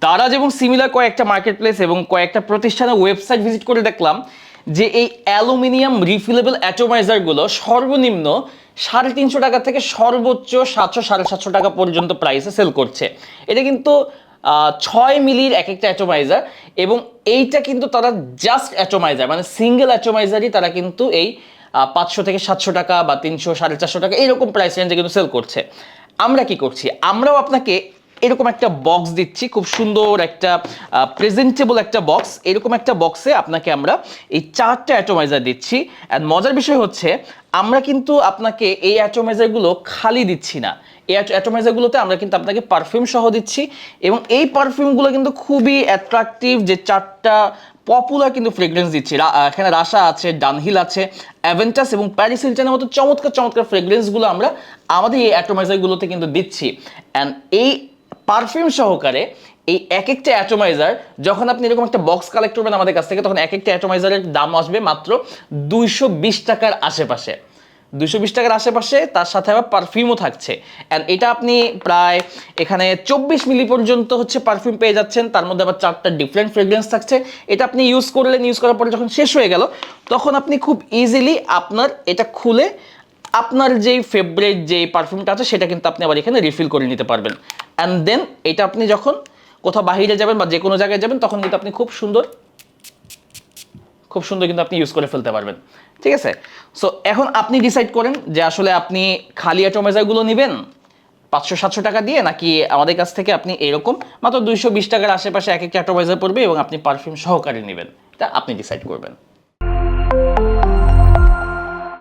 দারাজ এবং সিমিলার কয়েকটা market place এবং কয়েকটা প্রতিষ্ঠানের ওয়েবসাইট ভিজিট করে দেখলাম যে এই অ্যালুমিনিয়াম রিফিলেবল অ্যাটোমাইজারগুলো সর্বনিম্ন 350 টাকা থেকে সর্বোচ্চ 700-750 টাকা পর্যন্ত প্রাইসে সেল করছে। এটা কিন্তু 6 মিলির এক একটা অ্যাটোমাইজার, এবং এইটা কিন্তু তারা জাস্ট অ্যাটোমাইজার মানে সিঙ্গেল অ্যাটোমাইজারই তারা কিন্তু এই 500 থেকে 700 টাকা বা 300-450 টাকা এরকম প্রাইস রেঞ্জে কিন্তু সেল করছে। আমরা কি করছি, আমরাও আপনাকে এরকম একটা বক্স দিচ্ছি, খুব সুন্দর একটা প্রেজেন্টেবল একটা বক্স। এরকম একটা বক্সে আপনাকে আমরা এই 4টা অ্যাটোমাইজার দিচ্ছি। অ্যান্ড মজার বিষয় হচ্ছে আমরা কিন্তু আপনাকে এই অ্যাটোমাইজারগুলো খালি দিচ্ছি না, এই অ্যাটোমাইজারগুলোতে আমরা কিন্তু আপনাকে পারফিউম সহ দিচ্ছি, এবং এই পারফিউমগুলো কিন্তু খুবই অ্যাট্রাকটিভ যে 4টা পপুলার কিন্তু ফ্রেগ্রেন্স দিচ্ছি। এখানে রাশা আছে, ডানহিল আছে, অ্যাভেন্টাস এবং প্যারিস হিলটনের মতো চমৎকার চমৎকার ফ্রেগ্রেন্সগুলো আমরা আমাদের এই অ্যাটোমাইজারগুলোতে কিন্তু দিচ্ছি। অ্যান্ড এই পারফিউম সহকারে এই এক একটা অ্যাটোমাইজার যখন আপনি এরকম একটা বক্স কালেক্ট করবেন আমাদের কাছ থেকে, তখন এক একটা অ্যাটোমাইজারের দাম আসবে মাত্র 220 টাকার আশেপাশে। 220 টাকার আশেপাশে, তার সাথে আবার পারফিউমও থাকছে। অ্যান্ড এটা আপনি প্রায় এখানে 24 মিলি পর্যন্ত হচ্ছে পারফিউম পেয়ে যাচ্ছেন, তার মধ্যে আবার 4টা ডিফারেন্ট ফ্রেগ্রেন্স থাকছে। এটা আপনি ইউজ করলেন, ইউজ করার পরে যখন শেষ হয়ে গেল তখন আপনি খুব ইজিলি আপনার এটা খুলে আপনার যেই ফেভারিট যেই পারফিউমটা আছে সেটা কিন্তু আপনি আবার এখানে রিফিল করে নিতে পারবেন। অ্যান্ড দেন এটা আপনি যখন কোথাও বাইরে যাবেন বা যে কোনো জায়গায় যাবেন তখন কিন্তু আপনি খুব সুন্দর কিন্তু আপনি ইউজ করে ফেলতে পারবেন। ঠিক আছে, সো এখন আপনি ডিসাইড করেন যে আসলে আপনি খালি অ্যাটোমাইজারগুলো নেবেন 500-700 টাকা দিয়ে, নাকি আমাদের কাছ থেকে আপনি এরকম মাত্র 220 টাকার আশেপাশে এক একটা অ্যাটোমাইজার পড়বে এবং আপনি পারফিউম সহকারে নেবেন। এটা আপনি ডিসাইড করবেন।